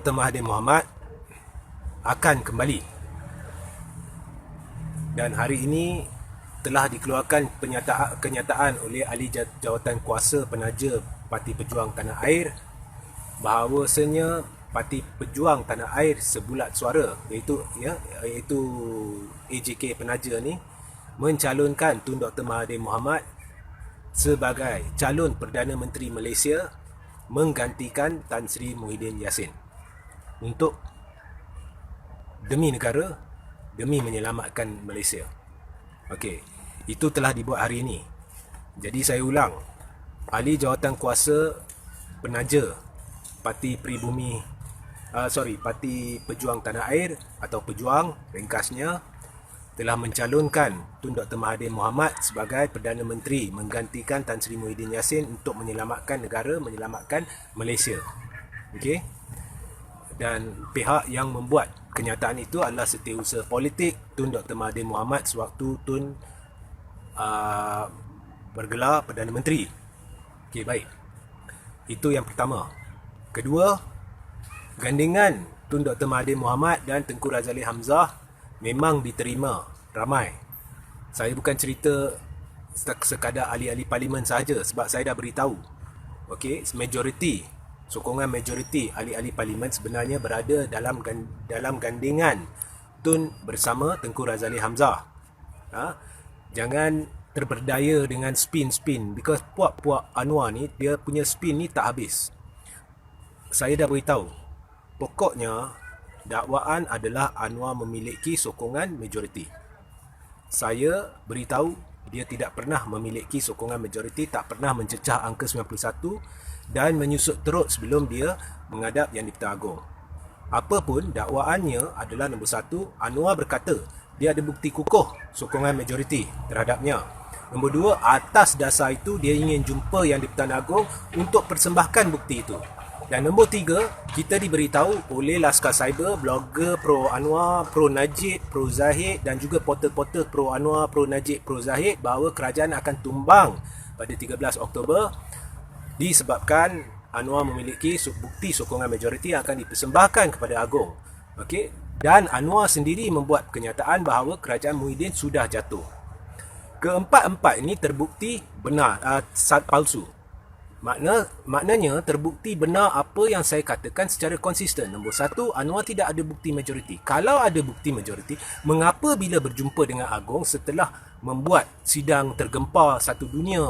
Dr. Mahathir Mohamad akan kembali, dan hari ini telah dikeluarkan kenyataan oleh ahli jawatan kuasa penaja Parti Pejuang Tanah Air bahawasanya Parti Pejuang Tanah Air sebulat suara, iaitu AJK penaja ni mencalonkan Tun Dr. Mahathir Mohamad sebagai calon Perdana Menteri Malaysia menggantikan Tan Sri Muhyiddin Yassin untuk demi negara, demi menyelamatkan Malaysia. Okey, itu telah dibuat hari ini. Jadi saya ulang, ahli jawatan kuasa penaja Parti Parti Pejuang Tanah Air atau Pejuang ringkasnya telah mencalonkan Tun Dr. Mahathir Mohamad sebagai Perdana Menteri menggantikan Tan Sri Muhyiddin Yassin untuk menyelamatkan negara, menyelamatkan Malaysia. Okey. Dan pihak yang membuat kenyataan itu adalah setiausaha politik Tun Dr. Mahathir Mohamad sewaktu Tun bergelar Perdana Menteri. Okey, baik. Itu yang pertama. Kedua, gandingan Tun Dr. Mahathir Mohamad dan Tengku Razali Hamzah memang diterima ramai. Saya bukan cerita sekadar ahli-ahli parlimen sahaja, sebab saya dah beritahu. Okey, sokongan majoriti ahli-ahli parlimen sebenarnya berada dalam gandingan Tun bersama Tengku Razali Hamzah. Jangan terberdaya dengan spin, because puak-puak Anwar ni, dia punya spin ni tak habis. Saya dah beritahu, pokoknya dakwaan adalah Anwar memiliki sokongan majoriti. Saya beritahu dia tidak pernah memiliki sokongan majoriti, tak pernah mencecah angka 91 dan menyusut teruk sebelum dia menghadap Yang di-Pertuan Agong. Apapun dakwaannya adalah nombor satu, Anwar berkata dia ada bukti kukuh sokongan majoriti terhadapnya. Nombor dua, atas dasar itu dia ingin jumpa Yang di-Pertuan Agong untuk persembahkan bukti itu. Dan nombor tiga, kita diberitahu oleh Laskar Cyber, blogger pro Anwar, pro Najib, pro Zahid dan juga portal-portal pro Anwar, pro Najib, pro Zahid bahawa kerajaan akan tumbang pada 13 Oktober disebabkan Anwar memiliki bukti sokongan majoriti yang akan dipersembahkan kepada Agong. Okey, dan Anwar sendiri membuat kenyataan bahawa kerajaan Muhyiddin sudah jatuh. Keempat-empat ini terbukti benar, palsu. Maknanya terbukti benar apa yang saya katakan secara konsisten. Nombor satu, Anwar tidak ada bukti majoriti. Kalau ada bukti majoriti, mengapa bila berjumpa dengan Agong setelah membuat sidang tergempar satu dunia,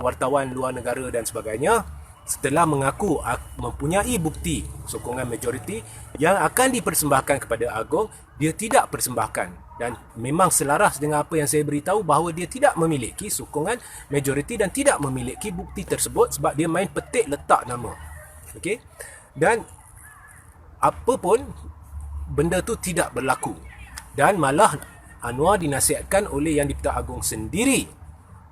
wartawan luar negara dan sebagainya, setelah mengaku mempunyai bukti sokongan majoriti yang akan dipersembahkan kepada Agong, dia tidak persembahkan. Dan memang selaras dengan apa yang saya beritahu bahawa dia tidak memiliki sokongan majoriti dan tidak memiliki bukti tersebut sebab dia main petik letak nama. Okey? Dan apa pun benda tu tidak berlaku. Dan malah Anwar dinasihatkan oleh Yang di-Pertuan Agong sendiri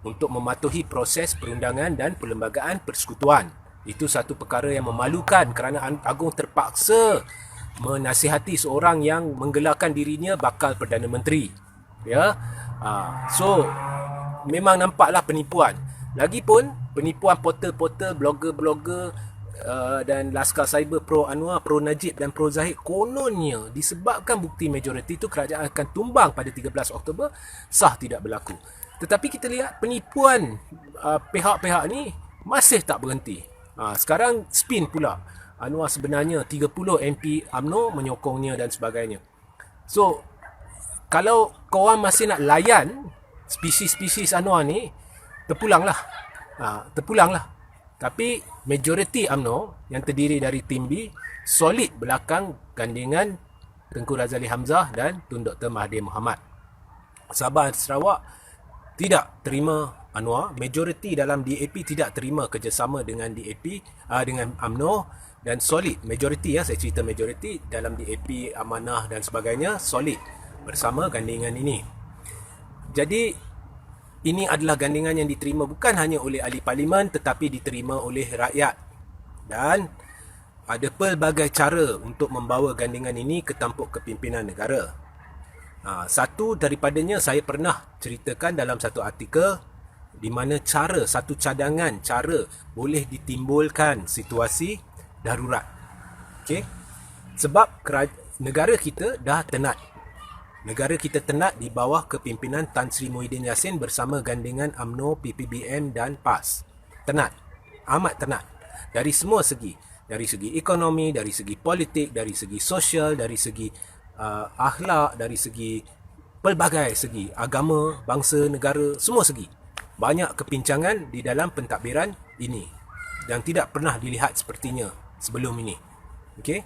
untuk mematuhi proses perundangan dan perlembagaan persekutuan. Itu satu perkara yang memalukan kerana Agong terpaksa menasihati seorang yang menggelarkan dirinya bakal Perdana Menteri. So memang nampaklah penipuan. Lagipun penipuan portal-portal, blogger-blogger dan Laskar Cyber pro Anwar, pro Najib dan pro Zahid, kononnya disebabkan bukti majoriti itu kerajaan akan tumbang pada 13 Oktober, sah tidak berlaku. Tetapi kita lihat penipuan pihak-pihak ni masih tak berhenti. Sekarang spin pula. Anwar sebenarnya 30 MP UMNO menyokongnya dan sebagainya. So, kalau korang masih nak layan spesies-spesies Anwar ni, terpulanglah. Tapi majoriti UMNO yang terdiri dari tim B solid belakang gandingan Tengku Razali Hamzah dan Tun Dr. Mahathir Mohamad. Sabah Sarawak tidak terima Anwar, majoriti dalam DAP tidak terima kerjasama dengan DAP, dengan UMNO, dan solid majoriti, saya cerita majoriti dalam DAP, Amanah dan sebagainya, solid bersama gandingan ini. Jadi ini adalah gandingan yang diterima bukan hanya oleh ahli parlimen tetapi diterima oleh rakyat, dan ada pelbagai cara untuk membawa gandingan ini ke tampuk kepimpinan negara. Satu daripadanya saya pernah ceritakan dalam satu artikel, di mana satu cadangan cara boleh ditimbulkan situasi darurat. Okey, Sebab negara kita dah tenat. Negara kita tenat di bawah kepimpinan Tan Sri Muhyiddin Yassin bersama gandingan UMNO, PPBM dan PAS. Tenat. Amat tenat. Dari semua segi. Dari segi ekonomi, dari segi politik, dari segi sosial, dari segi akhlak, dari segi pelbagai segi. Agama, bangsa, negara, semua segi. Banyak kepincangan di dalam pentadbiran ini. Dan tidak pernah dilihat sepertinya sebelum ini. Okey?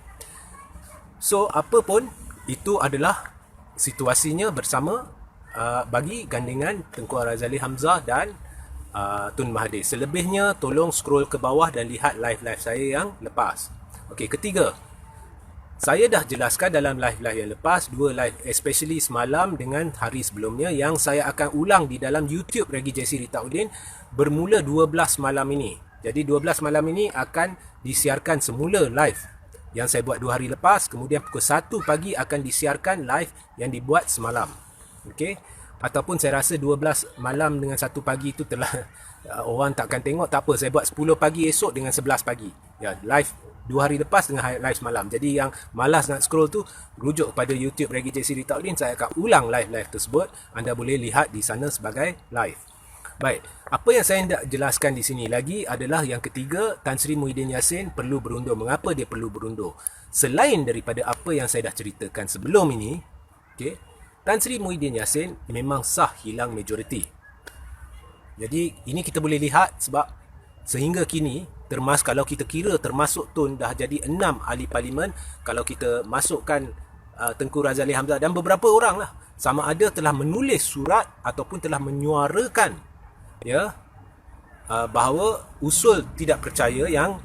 So, apa pun, itu adalah situasinya bersama bagi gandingan Tengku Razali Hamzah dan Tun Mahathir. Selebihnya, tolong scroll ke bawah dan lihat live-live saya yang lepas. Okey, ketiga. Saya dah jelaskan dalam live-live yang lepas, dua live, especially semalam dengan hari sebelumnya, yang saya akan ulang di dalam YouTube Regi JC Ritaudin bermula 12 malam ini. Jadi 12 malam ini akan disiarkan semula live yang saya buat 2 hari lepas, kemudian pukul 1 pagi akan disiarkan live yang dibuat semalam. Okey? Ataupun saya rasa 12 malam dengan 1 pagi itu telah orang takkan tengok, tak apa, saya buat 10 pagi esok dengan 11 pagi. Ya, live 2 hari lepas dengan live semalam. Jadi yang malas nak scroll tu, rujuk kepada YouTube Regi JC Ritaudin, saya akan ulang live-live tersebut. Anda boleh lihat di sana sebagai live. Baik, apa yang saya hendak jelaskan di sini lagi adalah yang ketiga, Tan Sri Muhyiddin Yassin perlu berundur. Mengapa dia perlu berundur? Selain daripada apa yang saya dah ceritakan sebelum ini, okay, Tan Sri Muhyiddin Yassin memang sah hilang majoriti. Jadi ini kita boleh lihat sebab sehingga kini, kalau kita kira termasuk Tun dah jadi 6 ahli parlimen, kalau kita masukkan Tengku Razali Hamzah dan beberapa orang lah, sama ada telah menulis surat ataupun telah menyuarakan bahawa usul tidak percaya yang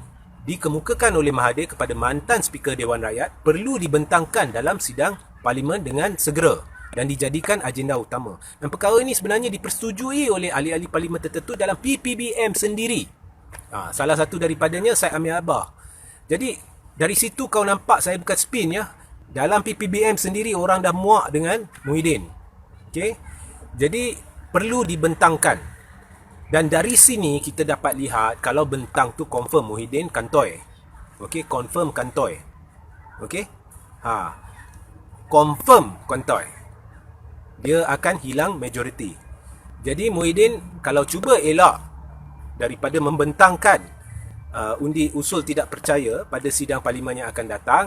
dikemukakan oleh Mahathir kepada mantan Speaker Dewan Rakyat perlu dibentangkan dalam sidang parlimen dengan segera dan dijadikan agenda utama. Dan perkara ini sebenarnya dipersetujui oleh ahli-ahli parlimen tertentu dalam PPBM sendiri. Salah satu daripadanya Syed Amir Abah. Jadi dari situ kau nampak saya bukan spin ya. Dalam PPBM sendiri orang dah muak dengan Muhyiddin. Okey. Jadi perlu dibentangkan. Dan dari sini kita dapat lihat kalau bentang tu confirm Muhyiddin kantoi. Okey, confirm kantoi. Okey? Confirm kantoi. Dia akan hilang majoriti. Jadi Muhyiddin kalau cuba elak daripada membentangkan undi usul tidak percaya pada sidang parlimen yang akan datang,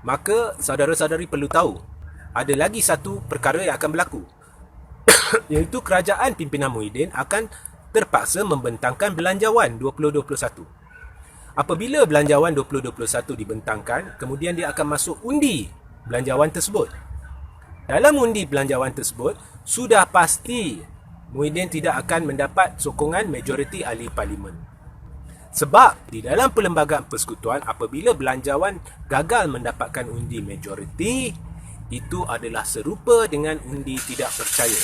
maka saudara-saudari perlu tahu ada lagi satu perkara yang akan berlaku. Iaitu kerajaan pimpinan Muhyiddin akan terpaksa membentangkan Belanjawan 2021. Apabila Belanjawan 2021 dibentangkan, kemudian dia akan masuk undi Belanjawan tersebut. Dalam undi Belanjawan tersebut, sudah pasti Muhyiddin tidak akan mendapat sokongan majoriti ahli parlimen. Sebab di dalam Perlembagaan Persekutuan, apabila Belanjawan gagal mendapatkan undi majoriti, itu adalah serupa dengan undi tidak percaya.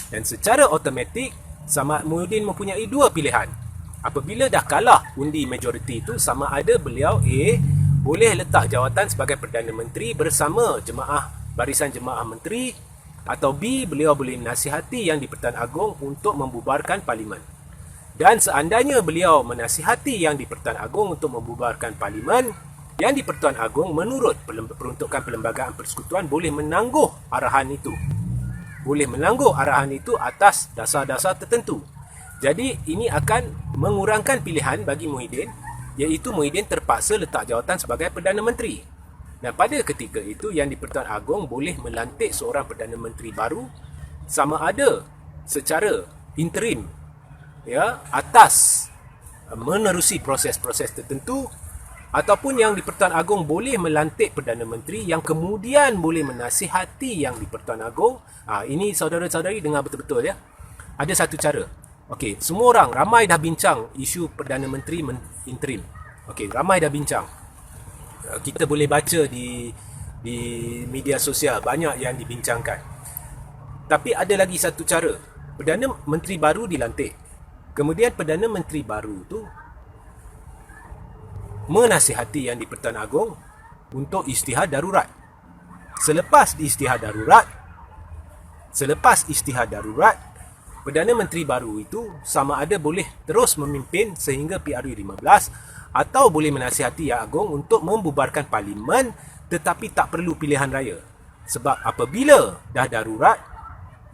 Dan secara automatik, Samad Muhyiddin mempunyai dua pilihan. Apabila dah kalah undi majoriti itu, sama ada beliau A, boleh letak jawatan sebagai Perdana Menteri bersama Barisan Jemaah Menteri, atau B, beliau boleh nasihati Yang di-Pertuan Agong untuk membubarkan parlimen. Dan seandainya beliau menasihati Yang di-Pertuan Agong untuk membubarkan parlimen, Yang di-Pertuan Agong menurut peruntukan Perlembagaan Persekutuan boleh menangguh arahan itu. Atas dasar-dasar tertentu. Jadi ini akan mengurangkan pilihan bagi Muhyiddin, iaitu Muhyiddin terpaksa letak jawatan sebagai Perdana Menteri. Dan pada ketika itu Yang di-Pertuan Agong boleh melantik seorang Perdana Menteri baru, sama ada secara interim atas menerusi proses-proses tertentu, ataupun Yang di-Pertuan Agong boleh melantik Perdana Menteri yang kemudian boleh menasihati Yang di-Pertuan Agong. Ini saudara-saudari dengar betul-betul ya. Ada satu cara. Okey, semua orang ramai dah bincang isu Perdana Menteri interim. Okey, ramai dah bincang. Kita boleh baca di media sosial, banyak yang dibincangkan. Tapi ada lagi satu cara. Perdana Menteri baru dilantik. Kemudian Perdana Menteri baru tu menasihati Yang di-Pertuan Agong untuk istihad darurat. Selepas istihad darurat, Perdana Menteri baru itu sama ada boleh terus memimpin sehingga PRU 15 atau boleh menasihati Yang Agong untuk membubarkan parlimen tetapi tak perlu pilihan raya. Sebab apabila dah darurat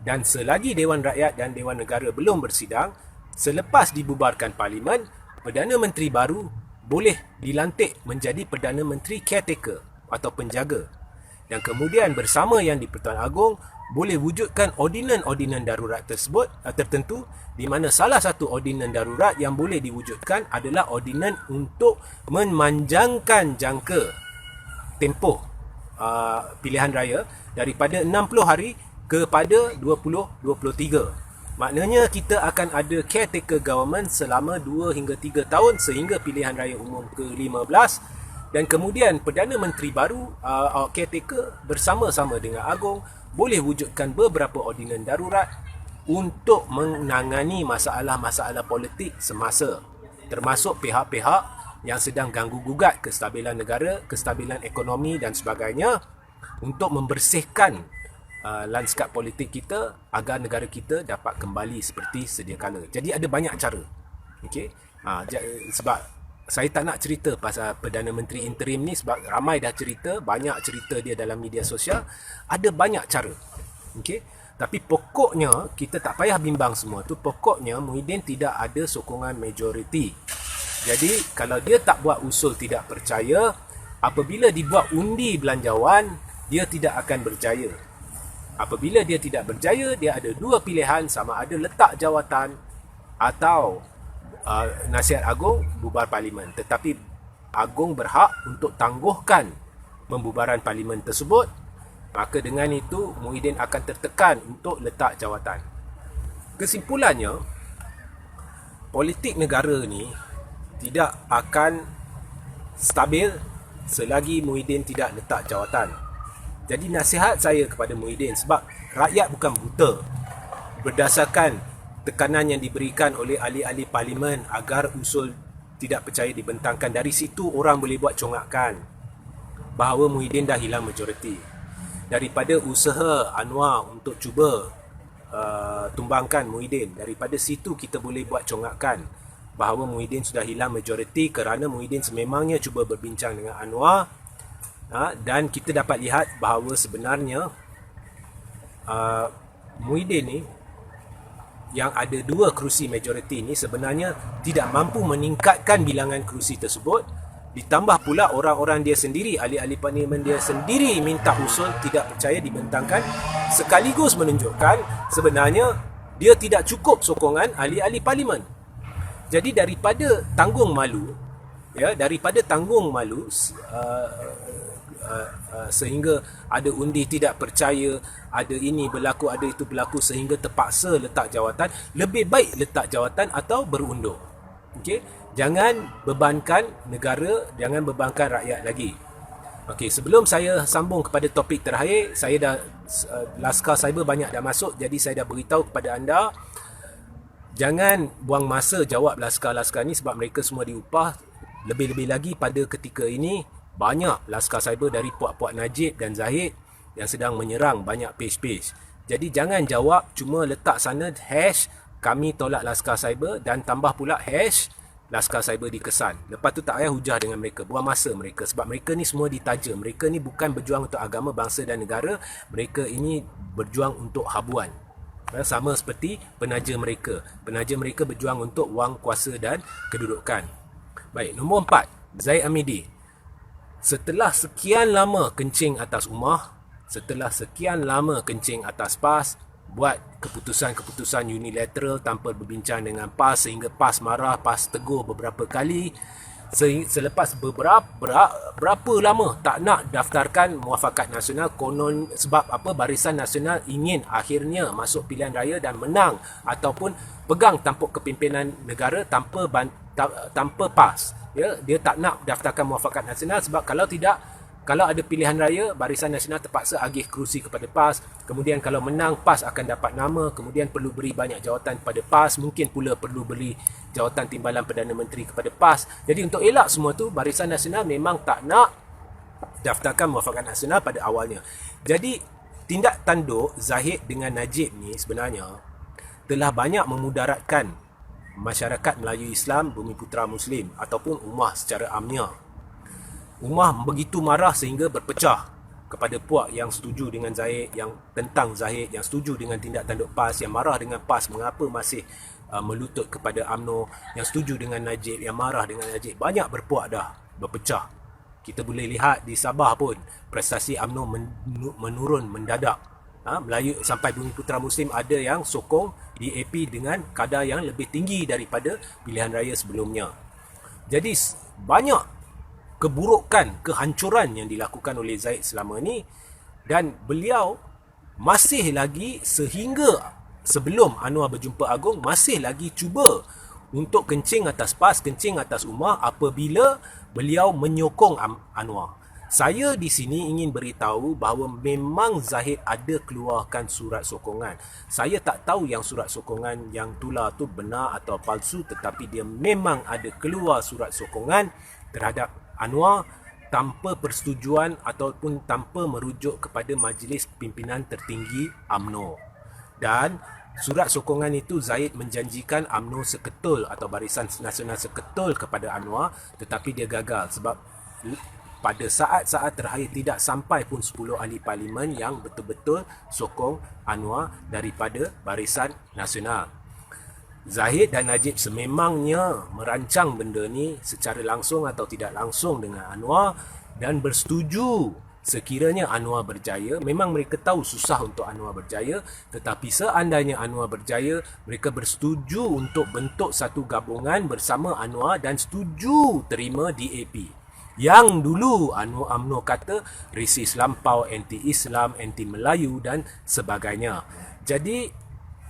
dan selagi Dewan Rakyat dan Dewan Negara belum bersidang, selepas dibubarkan parlimen, Perdana Menteri baru boleh dilantik menjadi Perdana Menteri caretaker atau penjaga. Dan kemudian bersama Yang di-Pertuan Agong boleh wujudkan ordinan-ordinan darurat tersebut tertentu, di mana salah satu ordinan darurat yang boleh diwujudkan adalah ordinan untuk memanjangkan jangka tempoh pilihan raya daripada 60 hari kepada 2023. Maknanya kita akan ada caretaker government selama 2 hingga 3 tahun sehingga pilihan raya umum ke-15. Dan kemudian Perdana Menteri baru, caretaker bersama-sama dengan Agong, boleh wujudkan beberapa ordinan darurat untuk menangani masalah-masalah politik semasa, termasuk pihak-pihak yang sedang ganggu-gugat kestabilan negara, kestabilan ekonomi dan sebagainya, untuk membersihkan lanskap politik kita agar negara kita dapat kembali seperti sedia kala. Jadi ada banyak cara. Okey. Sebab saya tak nak cerita pasal Perdana Menteri interim ni sebab ramai dah cerita, banyak cerita dia dalam media sosial. Ada banyak cara. Okey. Tapi pokoknya kita tak payah bimbang semua tu. Pokoknya Muhyiddin tidak ada sokongan majoriti. Jadi kalau dia tak buat usul tidak percaya, apabila dibuat undi belanjawan, dia tidak akan berjaya. Apabila dia tidak berjaya, dia ada dua pilihan, sama ada letak jawatan atau nasihat Agong bubar parlimen. Tetapi Agong berhak untuk tangguhkan pembubaran parlimen tersebut. Maka dengan itu Muhyiddin akan tertekan untuk letak jawatan. Kesimpulannya, politik negara ni tidak akan stabil selagi Muhyiddin tidak letak jawatan. Jadi nasihat saya kepada Muhyiddin, sebab rakyat bukan buta, berdasarkan tekanan yang diberikan oleh ahli-ahli parlimen agar usul tidak percaya dibentangkan, dari situ orang boleh buat congakkan bahawa Muhyiddin dah hilang majoriti. Daripada usaha Anwar untuk cuba tumbangkan Muhyiddin, daripada situ kita boleh buat congakkan bahawa Muhyiddin sudah hilang majoriti kerana Muhyiddin sememangnya cuba berbincang dengan Anwar. Dan kita dapat lihat bahawa sebenarnya Muhyiddin ni yang ada dua kerusi majoriti ni sebenarnya tidak mampu meningkatkan bilangan kerusi tersebut. Ditambah pula orang-orang dia sendiri, ahli-ahli parlimen dia sendiri minta usul tidak percaya dibentangkan, sekaligus menunjukkan sebenarnya dia tidak cukup sokongan ahli-ahli parlimen. Jadi daripada tanggung malu, sehingga ada undi tidak percaya, ada ini berlaku, ada itu berlaku sehingga terpaksa letak jawatan, lebih baik letak jawatan atau berundur. Okey, jangan bebankan negara, jangan bebankan rakyat lagi. Okey, sebelum saya sambung kepada topik terakhir, saya dah Laskar Cyber banyak dah masuk, jadi saya dah beritahu kepada anda, jangan buang masa jawab laskar-laskar ni sebab mereka semua diupah. Lebih-lebih lagi pada ketika ini banyak Laskar Cyber dari puak-puak Najib dan Zahid yang sedang menyerang banyak page-page. Jadi jangan jawab, cuma letak sana hash kami tolak Laskar Cyber dan tambah pula hash Laskar Cyber dikesan. Lepas tu tak payah hujah dengan mereka, buang masa mereka, sebab mereka ni semua ditaja. Mereka ni bukan berjuang untuk agama, bangsa dan negara. Mereka ini berjuang untuk habuan. Sama seperti penaja mereka. Penaja mereka berjuang untuk wang, kuasa dan kedudukan. Baik, nombor 4, Zaid Amidi. Setelah sekian lama kencing atas Umar, setelah sekian lama kencing atas PAS, buat keputusan-keputusan unilateral tanpa berbincang dengan PAS sehingga PAS marah, PAS tegur beberapa kali. Selepas berapa lama tak nak daftarkan Muafakat Nasional, konon sebab apa, Barisan Nasional ingin akhirnya masuk pilihan raya dan menang ataupun pegang tampuk kepimpinan negara tanpa PAS. Ya, dia tak nak daftarkan Muafakat Nasional sebab kalau tidak, kalau ada pilihan raya, Barisan Nasional terpaksa agih kerusi kepada PAS. Kemudian kalau menang, PAS akan dapat nama. Kemudian perlu beri banyak jawatan kepada PAS. Mungkin pula perlu beri jawatan timbalan Perdana Menteri kepada PAS. Jadi untuk elak semua tu, Barisan Nasional memang tak nak daftarkan Muafakat Nasional pada awalnya. Jadi tindak tanduk Zahid dengan Najib ni sebenarnya telah banyak memudaratkan masyarakat Melayu Islam, Bumiputera Muslim ataupun ummah secara amnya. Ummah begitu marah sehingga berpecah kepada puak yang setuju dengan Zahid, yang tentang Zahid, yang setuju dengan tindak tanduk PAS, yang marah dengan PAS mengapa masih melutut kepada UMNO, yang setuju dengan Najib, yang marah dengan Najib. Banyak berpuak dah, berpecah. Kita boleh lihat di Sabah pun prestasi UMNO menurun mendadak. Melayu sampai Bumiputera Muslim ada yang sokong DAP dengan kadar yang lebih tinggi daripada pilihan raya sebelumnya. Jadi banyak keburukan, kehancuran yang dilakukan oleh Zahid selama ni, dan beliau masih lagi sehingga sebelum Anwar berjumpa Agong masih lagi cuba untuk kencing atas PAS, kencing atas ummah apabila beliau menyokong Anwar. Saya di sini ingin beritahu bahawa memang Zahid ada keluarkan surat sokongan. Saya tak tahu yang surat sokongan yang tular tu benar atau palsu, tetapi dia memang ada keluar surat sokongan terhadap Anwar tanpa persetujuan ataupun tanpa merujuk kepada Majlis Pimpinan Tertinggi UMNO. Dan surat sokongan itu Zahid menjanjikan UMNO seketul atau Barisan Nasional seketul kepada Anwar, tetapi dia gagal sebab pada saat-saat terakhir tidak sampai pun 10 ahli parlimen yang betul-betul sokong Anwar daripada Barisan Nasional. Zahid dan Najib sememangnya merancang benda ni secara langsung atau tidak langsung dengan Anwar dan bersetuju sekiranya Anwar berjaya. Memang mereka tahu susah untuk Anwar berjaya, tetapi seandainya Anwar berjaya, mereka bersetuju untuk bentuk satu gabungan bersama Anwar dan setuju terima DAP. Yang dulu UMNO kata resis lampau, anti-Islam, anti-Melayu dan sebagainya. Jadi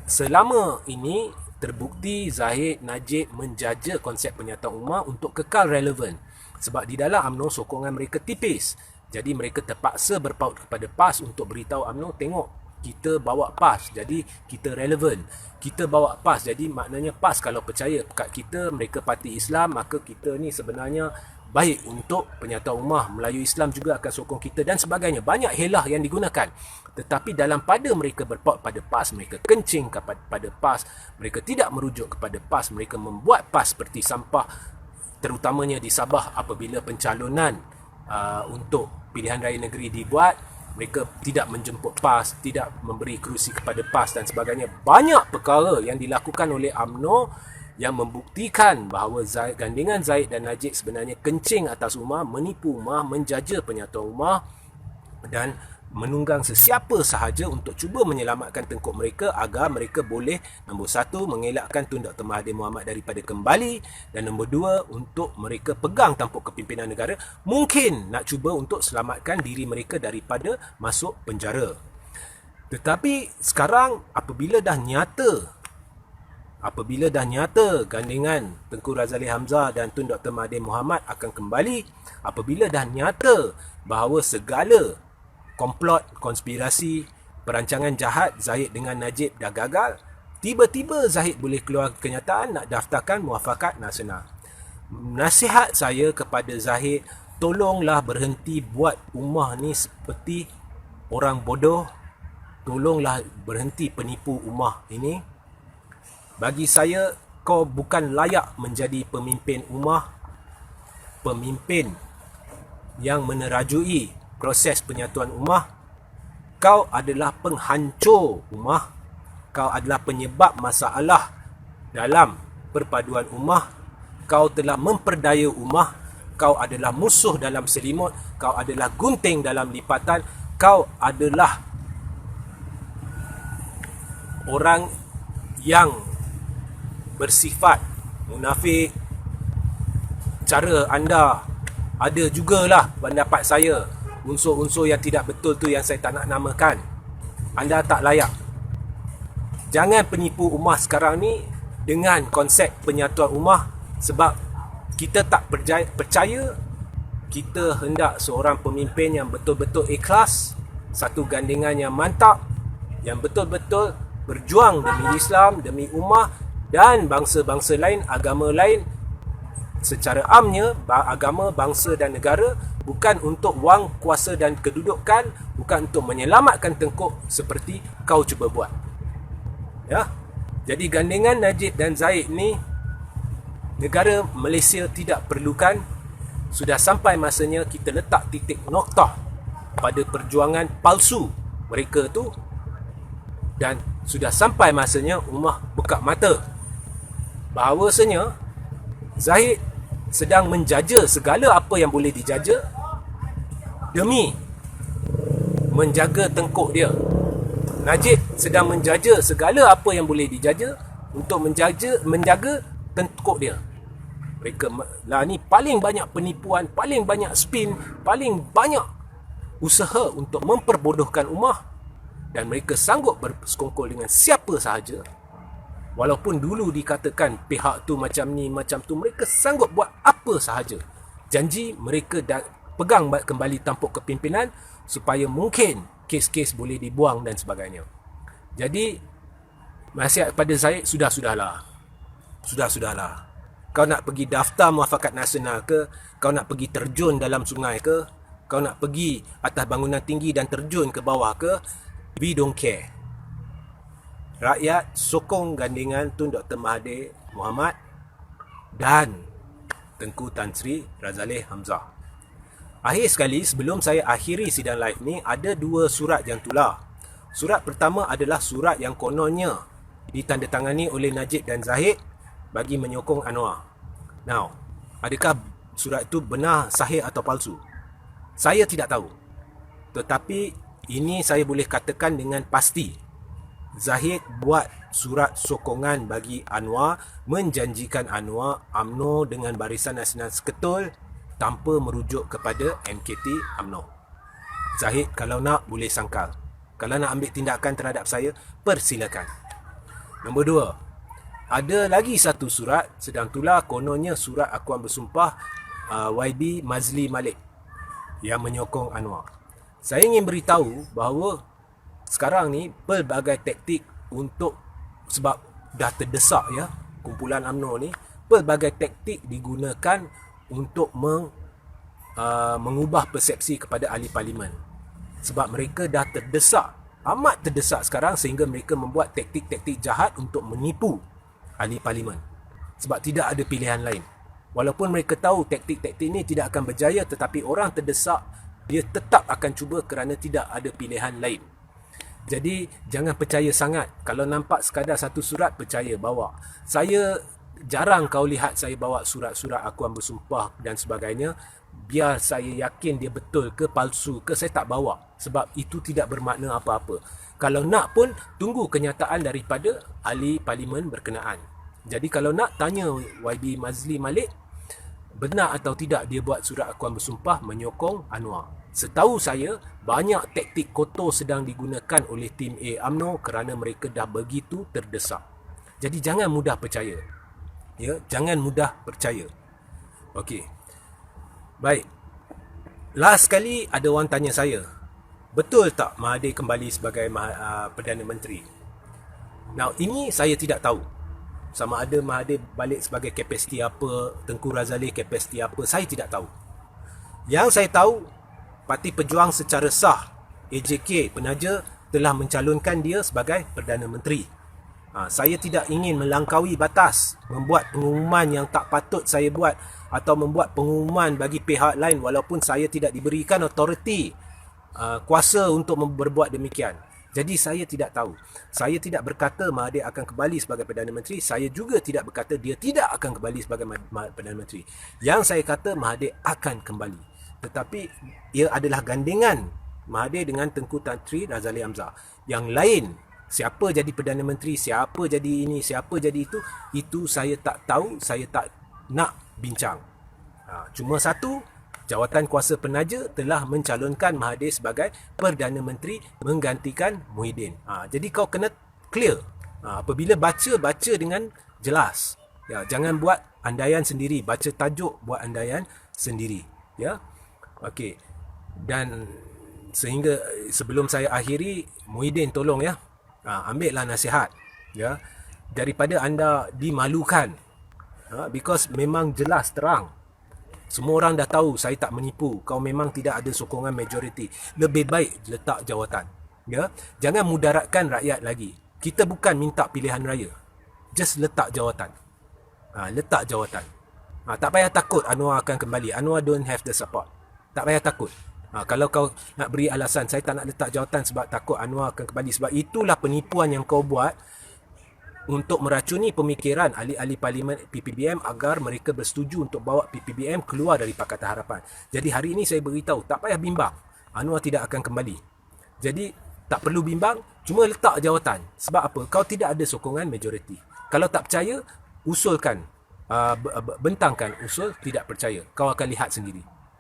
selama ini terbukti Zahid, Najib menjaja konsep penyatuan ummah untuk kekal relevan. Sebab di dalam UMNO sokongan mereka tipis. Jadi mereka terpaksa berpaut kepada PAS untuk beritahu UMNO, tengok kita bawa PAS, jadi kita relevan. Kita bawa PAS, jadi maknanya PAS kalau percaya kat kita, mereka parti Islam, maka kita ni sebenarnya baik untuk penyatuan ummah. Melayu Islam juga akan sokong kita dan sebagainya. Banyak helah yang digunakan. Tetapi dalam pada mereka berpaut pada PAS, mereka kencing kepada PAS, mereka tidak merujuk kepada PAS, mereka membuat PAS seperti sampah, terutamanya di Sabah apabila pencalonan untuk pilihan raya negeri dibuat, mereka tidak menjemput PAS, tidak memberi kerusi kepada PAS dan sebagainya. Banyak perkara yang dilakukan oleh UMNO yang membuktikan bahawa gandingan Zahid dan Najib sebenarnya kencing atas ummah, menipu ummah, menjaja penyatuan ummah dan menunggang sesiapa sahaja untuk cuba menyelamatkan tengkuk mereka agar mereka boleh, nombor satu, mengelakkan Tun Dr. Mahathir Mohamad daripada kembali, dan nombor dua, untuk mereka pegang tampuk kepimpinan negara, mungkin nak cuba untuk selamatkan diri mereka daripada masuk penjara. Tetapi sekarang apabila dah nyata gandingan Tengku Razali Hamzah dan Tun Dr. Mahathir Mohamad akan kembali, apabila dah nyata bahawa segala komplot, konspirasi, perancangan jahat Zahid dengan Najib dah gagal, tiba-tiba Zahid boleh keluar kenyataan nak daftarkan Muafakat Nasional. Nasihat saya kepada Zahid, tolonglah berhenti buat ummah ni seperti orang bodoh. Tolonglah berhenti penipu ummah ini. Bagi saya, kau bukan layak menjadi pemimpin ummah, pemimpin yang menerajui proses penyatuan ummah. Kau adalah penghancur ummah. Kau adalah penyebab masalah dalam perpaduan ummah. Kau telah memperdaya ummah. Kau adalah musuh dalam selimut. Kau adalah gunting dalam lipatan. Kau adalah orang yang bersifat munafik. Cara anda ada jugalah pendapat saya, unsur-unsur yang tidak betul tu yang saya tak nak namakan. Anda tak layak. Jangan penipu ummah sekarang ni dengan konsep penyatuan ummah, sebab kita tak percaya. Kita hendak seorang pemimpin yang betul-betul ikhlas, satu gandingan yang mantap, yang betul-betul berjuang demi Islam, demi ummah dan bangsa-bangsa lain, agama lain secara amnya, agama, bangsa dan negara, bukan untuk wang, kuasa dan kedudukan, bukan untuk menyelamatkan tengkuk seperti kau cuba buat. Ya. Jadi gandingan Najib dan Zahid ni negara Malaysia tidak perlukan. Sudah sampai masanya kita letak titik noktah pada perjuangan palsu mereka tu, dan sudah sampai masanya ummah buka mata bahawasanya Zahid sedang menjaja segala apa yang boleh dijaja demi menjaga tengkuk dia. Najib sedang menjaja segala apa yang boleh dijaja untuk menjaga tengkuk dia. Mereka lah ni paling banyak penipuan, paling banyak spin, paling banyak usaha untuk memperbodohkan ummah, dan mereka sanggup bersekongkol dengan siapa sahaja. Walaupun dulu dikatakan pihak tu macam ni, macam tu, mereka sanggup buat apa sahaja. Janji mereka pegang kembali tampuk kepimpinan supaya mungkin kes-kes boleh dibuang dan sebagainya. Jadi nasihat pada Zahid, sudahlah. Kau nak pergi daftar muafakat nasional ke, kau nak pergi terjun dalam sungai ke, kau nak pergi atas bangunan tinggi dan terjun ke bawah ke, we don't care. Rakyat sokong gandingan Tun Dr. Mahathir Mohamad dan Tengku Tan Sri Razaleigh Hamzah. Akhir sekali, sebelum saya akhiri sidang live ni, ada dua surat yang tular. Surat pertama adalah surat yang kononnya ditandatangani oleh Najib dan Zahid bagi menyokong Anwar. Now, adakah surat itu benar, sahih atau palsu? Saya tidak tahu. Tetapi ini saya boleh katakan dengan pasti. Zahid buat surat sokongan bagi Anwar, menjanjikan Anwar UMNO dengan Barisan Nasional Seketul tanpa merujuk kepada MKT UMNO. Zahid kalau nak boleh sangkal. Kalau nak ambil tindakan terhadap saya, persilakan. Nombor dua, ada lagi satu surat sedang tular, kononnya surat akuan bersumpah YB Mazli Malik yang menyokong Anwar. Saya ingin beritahu bahawa sekarang ni pelbagai taktik untuk, sebab dah terdesak ya kumpulan UMNO ni, pelbagai taktik digunakan untuk mengubah persepsi kepada ahli parlimen. Sebab mereka dah terdesak, amat terdesak sekarang, sehingga mereka membuat taktik-taktik jahat untuk menipu ahli parlimen. Sebab tidak ada pilihan lain. Walaupun mereka tahu taktik-taktik ini tidak akan berjaya, tetapi orang terdesak, dia tetap akan cuba kerana tidak ada pilihan lain. Jadi jangan percaya sangat. Kalau nampak sekadar satu surat, percaya, bawa. Saya jarang kau lihat saya bawa surat-surat akuan bersumpah dan sebagainya. Biar saya yakin dia betul ke palsu ke, saya tak bawa. Sebab itu tidak bermakna apa-apa. Kalau nak pun, tunggu kenyataan daripada ahli parlimen berkenaan. Jadi kalau nak tanya YB Mazli Malik, benar atau tidak dia buat surat akuan bersumpah menyokong Anwar. Setahu saya, banyak taktik kotor sedang digunakan oleh tim A UMNO kerana mereka dah begitu terdesak. Jadi jangan mudah percaya. Ya, jangan mudah percaya. Okey. Baik. Last sekali ada orang tanya saya, betul tak Mahathir kembali sebagai Perdana Menteri? Now, ini saya tidak tahu. Sama ada Mahathir balik sebagai kapasiti apa, Tengku Razaleigh kapasiti apa, saya tidak tahu. Yang saya tahu, Parti Pejuang secara sah, AJK Penaja telah mencalonkan dia sebagai Perdana Menteri. Saya tidak ingin melangkaui batas, membuat pengumuman yang tak patut saya buat, atau membuat pengumuman bagi pihak lain walaupun saya tidak diberikan autoriti, kuasa untuk berbuat demikian. Jadi saya tidak tahu. Saya tidak berkata Mahathir akan kembali sebagai Perdana Menteri. Saya juga tidak berkata dia tidak akan kembali sebagai Perdana Menteri. Yang saya kata Mahathir akan kembali. Tetapi ia adalah gandingan Mahathir dengan Tengku Tan Sri Razaleigh Hamzah. Yang lain, siapa jadi Perdana Menteri, siapa jadi ini, siapa jadi itu saya tak tahu, saya tak nak bincang. Cuma satu, Jawatan Kuasa Penaja telah mencalonkan Mahathir sebagai Perdana Menteri menggantikan Muhyiddin. Jadi kau kena clear. Apabila baca dengan jelas. Ya, jangan buat andaian sendiri, baca tajuk buat andaian sendiri. Ya. Okey. Dan sehingga sebelum saya akhiri, Muhyiddin tolong ya. Ambillah nasihat ya, daripada anda dimalukan. Because memang jelas terang. Semua orang dah tahu saya tak menipu. Kau memang tidak ada sokongan majoriti. Lebih baik letak jawatan. Ya, jangan mudaratkan rakyat lagi. Kita bukan minta pilihan raya. Just letak jawatan. Letak jawatan. Tak payah takut Anwar akan kembali. Anwar don't have the support. Tak payah takut. Kalau kau nak beri alasan, saya tak nak letak jawatan sebab takut Anwar akan kembali. Sebab itulah penipuan yang kau buat untuk meracuni pemikiran ahli-ahli parlimen PPBM agar mereka bersetuju untuk bawa PPBM keluar dari Pakatan Harapan. Jadi hari ini saya beritahu, tak payah bimbang. Anwar tidak akan kembali. Jadi tak perlu bimbang, cuma letak jawatan. Sebab apa? Kau tidak ada sokongan majoriti. Kalau tak percaya, usulkan, bentangkan usul tidak percaya. Kau akan lihat sendiri.